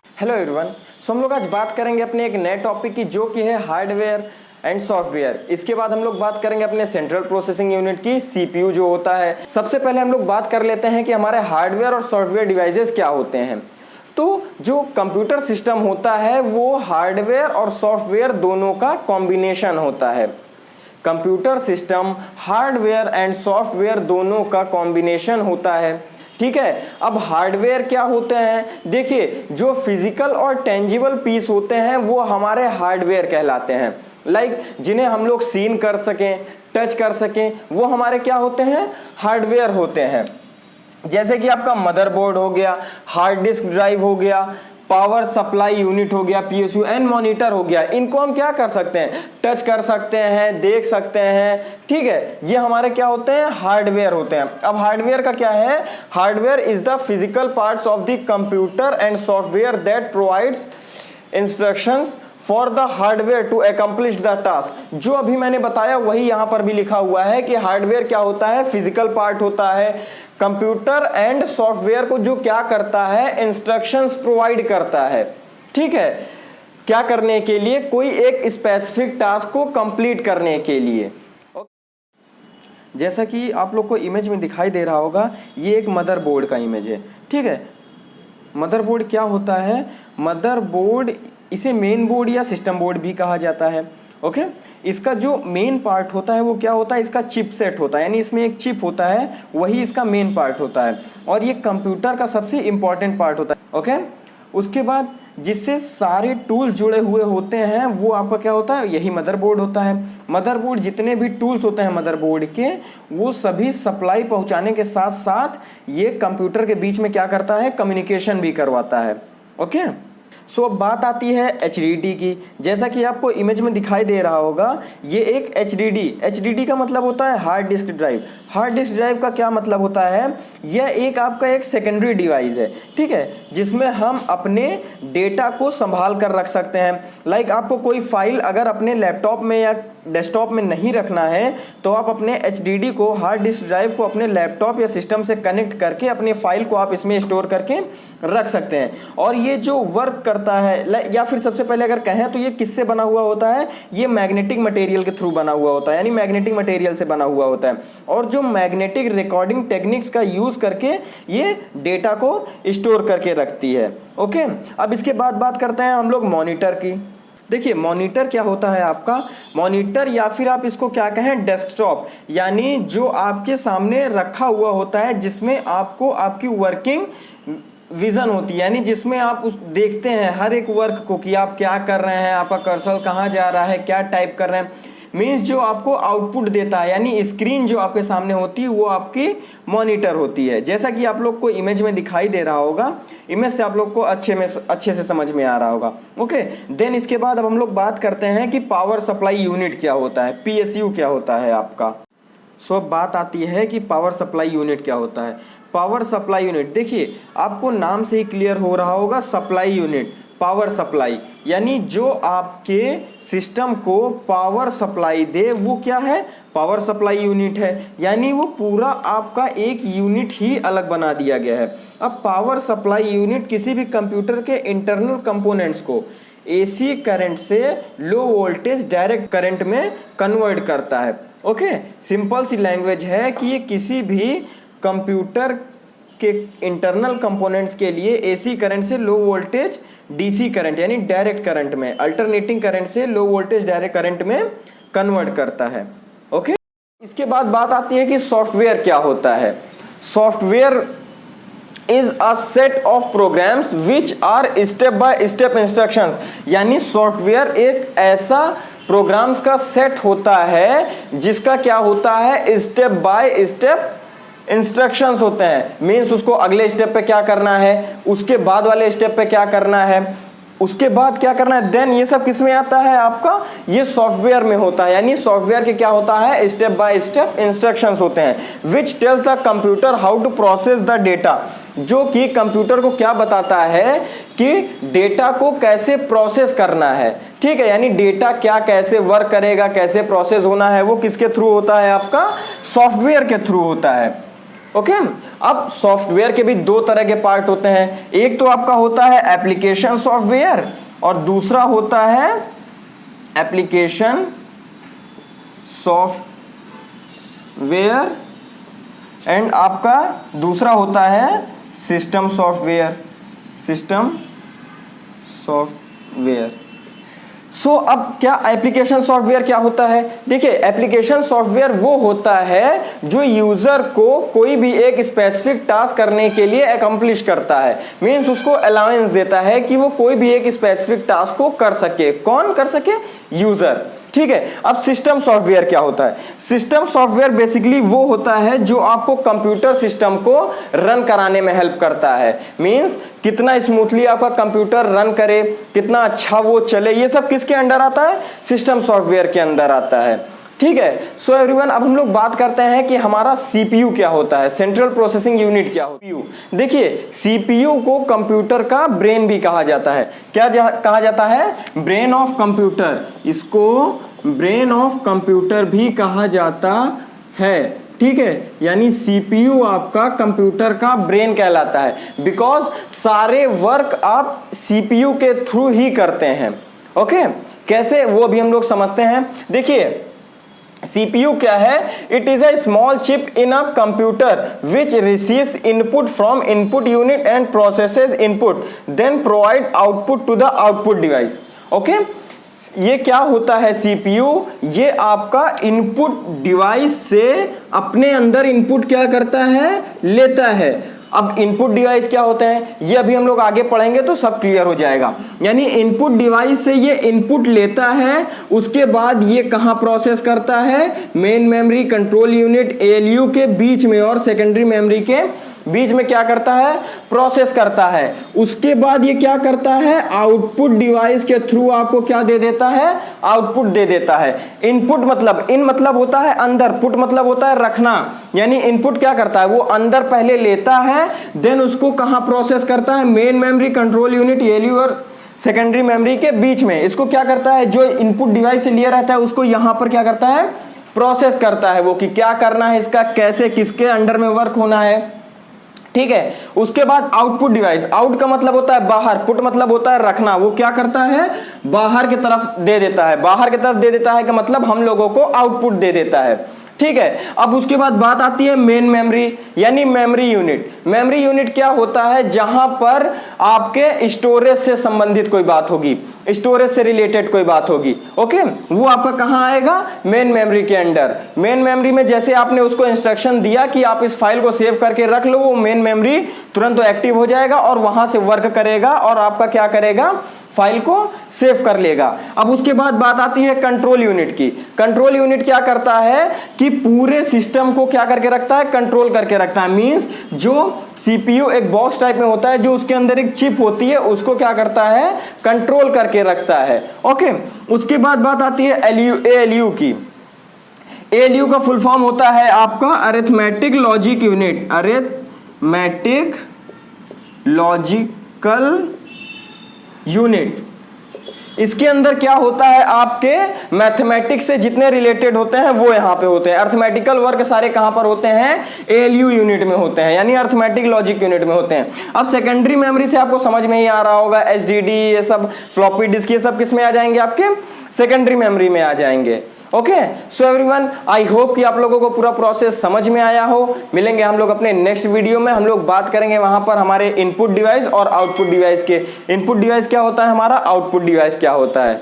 Hello everyone. सो हम लोग आज बात करेंगे अपने एक नए टॉपिक की, जो कि है हार्डवेयर एंड सॉफ्टवेयर। इसके बाद हम लोग बात करेंगे अपने सेंट्रल प्रोसेसिंग यूनिट की, सीपीयू जो होता है। सबसे पहले हम लोग बात कर लेते हैं कि हमारे हार्डवेयर और सॉफ्टवेयर डिवाइसेस क्या होते हैं। तो जो कंप्यूटर सिस्टम होता है वो हार्डवेयर और सॉफ्टवेयर दोनों का कॉम्बिनेशन होता है। Computer system hardware and software दोनों का कॉम्बिनेशन होता है, ठीक है। अब हार्डवेयर क्या होते हैं, देखिए जो फिजिकल और टेंजिबल पीस होते हैं वो हमारे हार्डवेयर कहलाते हैं। जिन्हें हम लोग सीन कर सकें, टच कर सकें, वो हमारे क्या होते हैं, हार्डवेयर होते हैं। जैसे कि आपका मदरबोर्ड हो गया, हार्ड डिस्क ड्राइव हो गया, पावर सप्लाई यूनिट हो गया, पीएसयू एंड मॉनिटर हो गया। इनको हम क्या कर सकते हैं, टच कर सकते हैं, देख सकते हैं, ठीक है। ये हमारे क्या होते हैं, हार्डवेयर होते हैं। अब हार्डवेयर का क्या है, hardware is the physical parts of the computer and software that provides instructions for the hardware to accomplish the task. जो अभी मैंने बताया वही यहां पर भी लिखा हुआ है कि हार्डवेयर क्या होता है, फिजिकल पार्ट होता है। कंप्यूटर एंड सॉफ्टवेयर को जो क्या करता है, इंस्ट्रक्शंस प्रोवाइड करता है, ठीक है, क्या करने के लिए, कोई एक स्पेसिफिक टास्क को कंप्लीट करने के लिए। जैसा कि आप लोग को इमेज में दिखाई दे रहा होगा, ये एक मदरबोर्ड का इमेज है, ठीक है। मदरबोर्ड क्या होता है, मदरबोर्ड इसे मेन बोर्ड या सिस्टम बोर्ड भी कहा जाता है, ओके। इसका जो मेन पार्ट होता है वो क्या होता है, इसका चिपसेट होता है, यानी इसमें एक चिप होता है, वही इसका मेन पार्ट होता है, और ये कंप्यूटर का सबसे इंपॉर्टेंट पार्ट होता है, ओके। उसके बाद जिससे सारे टूल्स जुड़े हुए होते हैं वो आपका क्या होता है, यही मदरबोर्ड होता है। मदरबोर्ड जितने भी टूल्स होते हैं मदरबोर्ड के, वो सभी सप्लाई पहुंचाने के साथ साथ ये कंप्यूटर के बीच में क्या करता है, कम्युनिकेशन भी करवाता है, ओके। सो अब बात आती है HDD की। जैसा कि आपको इमेज में दिखाई दे रहा होगा, ये एक HDD का मतलब होता है hard disk drive. Hard disk drive का क्या मतलब होता है, यह एक आपका एक सेकेंडरी डिवाइस है, ठीक है, जिसमें हम अपने डेटा को संभाल कर रख सकते हैं। आपको कोई फाइल अगर अपने लैपटॉप में या डेस्कटॉप में नहीं रखना है तो आप अपने HDD को, हार्ड डिस्क ड्राइव को अपने लैपटॉप या सिस्टम से कनेक्ट करके अपने फाइल को आप इसमें स्टोर करके रख सकते हैं। और ये जो वर्क करता है, या फिर सबसे पहले अगर कहें तो ये किससे बना हुआ होता है, ये मैग्नेटिक मटेरियल के थ्रू बना हुआ होता है, यानी मैग्नेटिक मटेरियल से बना हुआ होता है। और जो मैग्नेटिक रिकॉर्डिंग टेक्निक्स का यूज करके ये डेटा को स्टोर करके रखती है, ओके। अब इसके बाद बात करते हैं हम लोग मॉनिटर की। देखिए मॉनिटर क्या होता है आपका, मॉनिटर या फिर आप इसको क्या कहें, डेस्कटॉप, यानी जो आपके सामने रखा हुआ होता है, जिसमें आपको आपकी वर्किंग विजन होती है, यानी जिसमें आप उस देखते हैं हर एक वर्क को कि आप क्या कर रहे हैं, आपका कर्सर कहाँ जा रहा है, क्या टाइप कर रहे हैं। मीन्स जो आपको आउटपुट देता है, यानी स्क्रीन जो आपके सामने होती है वो आपकी मॉनिटर होती है। जैसा कि आप लोग को इमेज में दिखाई दे रहा होगा, इमेज से आप लोग को अच्छे से समझ में आ रहा होगा, ओके। देन इसके बाद अब हम लोग बात करते हैं कि पावर सप्लाई यूनिट क्या होता है, PSU क्या होता है आपका। सो अब बात आती है कि पावर सप्लाई यूनिट क्या होता है। पावर सप्लाई यूनिट, देखिए आपको नाम से ही क्लियर हो रहा होगा, सप्लाई यूनिट, पावर सप्लाई, यानी जो आपके सिस्टम को पावर सप्लाई दे वो क्या है, पावर सप्लाई यूनिट है। यानी वो पूरा आपका एक यूनिट ही अलग बना दिया गया है। अब पावर सप्लाई यूनिट किसी भी कंप्यूटर के इंटरनल कंपोनेंट्स को AC करंट से लो वोल्टेज डायरेक्ट करंट में कन्वर्ट करता है, ओके। सिंपल सी लैंग्वेज है कि ये किसी भी कंप्यूटर के इंटरनल कंपोनेंट्स के लिए AC करंट से लो वोल्टेज DC करंट, यानी डायरेक्ट करंट में, अल्टरनेटिंग करंट से लो वोल्टेज डायरेक्ट करंट में कन्वर्ट करता है, ओके। इसके बाद बात आती है कि सॉफ्टवेयर क्या होता है। Software is a set of programs which are step by step instructions, यानी सॉफ्टवेयर एक ऐसा प्रोग्राम्स का सेट होता है जिसका क्या होता है, स्टेप बाय स्टेप इंस्ट्रक्शंस होते हैं। मीन्स उसको अगले स्टेप पे क्या करना है, उसके बाद वाले स्टेप पे क्या करना है, उसके बाद क्या करना है, देन ये सब किस में आता है आपका, ये सॉफ्टवेयर में होता है। यानी सॉफ्टवेयर के क्या होता है, स्टेप बाय स्टेप इंस्ट्रक्शंस होते हैं which tells the computer how to process the data, जो कि कंप्यूटर को क्या बताता है कि डेटा को कैसे प्रोसेस करना है, ठीक है। यानी डेटा क्या कैसे वर्क करेगा, कैसे प्रोसेस होना है, वो किसके थ्रू होता है, आपका सॉफ्टवेयर के थ्रू होता है, ओके। अब सॉफ्टवेयर के भी दो तरह के पार्ट होते हैं, एक तो आपका होता है एप्लीकेशन सॉफ्टवेयर और दूसरा होता है एप्लीकेशन सॉफ्टवेयर एंड आपका दूसरा होता है सिस्टम सॉफ्टवेयर, सिस्टम सॉफ्टवेयर। सो अब क्या एप्लीकेशन सॉफ्टवेयर क्या होता है? देखिए, एप्लीकेशन सॉफ्टवेयर वो होता है जो यूजर को कोई भी एक स्पेसिफिक टास्क करने के लिए अकम्प्लिश करता है, मींस उसको अलाउंस देता है कि वो कोई भी एक स्पेसिफिक टास्क को कर सके। कौन कर सके? यूजर। ठीक है। अब सिस्टम सॉफ्टवेयर क्या होता है? सिस्टम सॉफ्टवेयर बेसिकली वो होता है जो आपको कंप्यूटर सिस्टम को रन कराने में हेल्प करता है, मींस कितना स्मूथली आपका कंप्यूटर रन करे, कितना अच्छा वो चले, ये सब किसके अंडर आता है? सिस्टम सॉफ्टवेयर के अंदर आता है। ठीक है। सो एवरीवन, अब हम लोग बात करते हैं कि हमारा सीपीयू क्या होता है, सेंट्रल प्रोसेसिंग यूनिट क्या होता है। देखिए, सीपीयू को कंप्यूटर का ब्रेन भी कहा जाता है। क्या कहा जाता है? Brain of computer. इसको ब्रेन ऑफ कंप्यूटर भी कहा जाता है। ठीक है, यानी सीपीयू आपका कंप्यूटर का ब्रेन कहलाता है, बिकॉज सारे वर्क आप सीपीयू के थ्रू ही करते हैं। ओके, कैसे वो भी हम लोग समझते हैं। देखिए, CPU क्या है? It is a small chip in a computer which receives input from input unit and processes input then provide output to the output device. Okay, ये क्या होता है? CPU ये आपका इनपुट डिवाइस से अपने अंदर इनपुट क्या करता है? लेता है। अब इनपुट डिवाइस क्या होते हैं ये अभी हम लोग आगे पढ़ेंगे तो सब क्लियर हो जाएगा। यानी इनपुट डिवाइस से ये इनपुट लेता है, उसके बाद ये कहां प्रोसेस करता है? Main memory, control unit, ALU के बीच में और सेकेंडरी मेमोरी के बीच में क्या करता है? प्रोसेस करता है। उसके बाद ये क्या करता है? आउटपुट डिवाइस के थ्रू आपको क्या दे देता है? आउटपुट दे देता है। इनपुट मतलब, इन मतलब होता है अंदर, पुट मतलब होता है रखना। यानी इनपुट क्या करता है? वो अंदर पहले लेता है, देन उसको कहां प्रोसेस करता है? Main memory, control unit, ALU और सेकेंडरी मेमोरी के बीच में। इसको क्या करता है? जो इनपुट डिवाइस से लिया रहता है उसको यहां पर क्या करता है? प्रोसेस करता है वो, कि क्या करना है इसका, कैसे, किसके अंडर में वर्क होना है। ठीक है। उसके बाद आउटपुट डिवाइस, आउट का मतलब होता है बाहर, पुट मतलब होता है रखना, वो क्या करता है? बाहर की तरफ दे देता है। बाहर की तरफ दे देता है का मतलब हम लोगों को आउटपुट दे देता है। ठीक है। अब उसके बाद बात आती है मेन मेमोरी यानी मेमोरी यूनिट। मेमोरी यूनिट क्या होता है? जहां पर आपके स्टोरेज से संबंधित कोई बात होगी, स्टोरेज से रिलेटेड कोई बात होगी। ओके, वो आपका कहां आएगा? मेन मेमोरी के अंडर। मेन मेमोरी में जैसे आपने उसको इंस्ट्रक्शन दिया कि आप इस फाइल को सेव करके रख लो, वो मेन मेमोरी तुरंत एक्टिव हो जाएगा और वहां से वर्क करेगा और आपका क्या करेगा? फाइल को सेव कर लेगा। अब उसके बाद बात आती है कंट्रोल यूनिट की। कंट्रोल यूनिट क्या करता है कि पूरे सिस्टम को क्या करके रखता है? कंट्रोल करके रखता है। मींस जो सीपीयू एक बॉक्स टाइप में होता है, जो उसके अंदर एक चिप होती है, उसको क्या करता है? कंट्रोल करके रखता है। ओके, उसके बाद बात आती है ALU की। ALU का फुल फॉर्म होता है आपका arithmetic logic unit, arithmetic logical unit. इसके अंदर क्या होता है? आपके मैथमेटिक्स से जितने रिलेटेड होते हैं वो यहाँ पे होते हैं। अर्थमेटिकल वर्क सारे कहां पर होते हैं? ALU यूनिट में होते हैं, यानी अर्थमेटिक लॉजिक यूनिट में होते हैं। अब सेकेंडरी मेमोरी से आपको समझ में ही आ रहा होगा, HDD, ये सब फ्लॉपी डिस्क, ये सब किस में आ जाएंगे? आपके सेकेंडरी मेमोरी में आ जाएंगे। Okay, so everyone, I hope कि आप लोगों को पूरा प्रोसेस समझ में आया हो। मिलेंगे हम लोग अपने नेक्स्ट वीडियो में। हम लोग बात करेंगे वहां पर हमारे इनपुट डिवाइस और आउटपुट डिवाइस के। इनपुट डिवाइस क्या होता है हमारा, आउटपुट डिवाइस क्या होता है।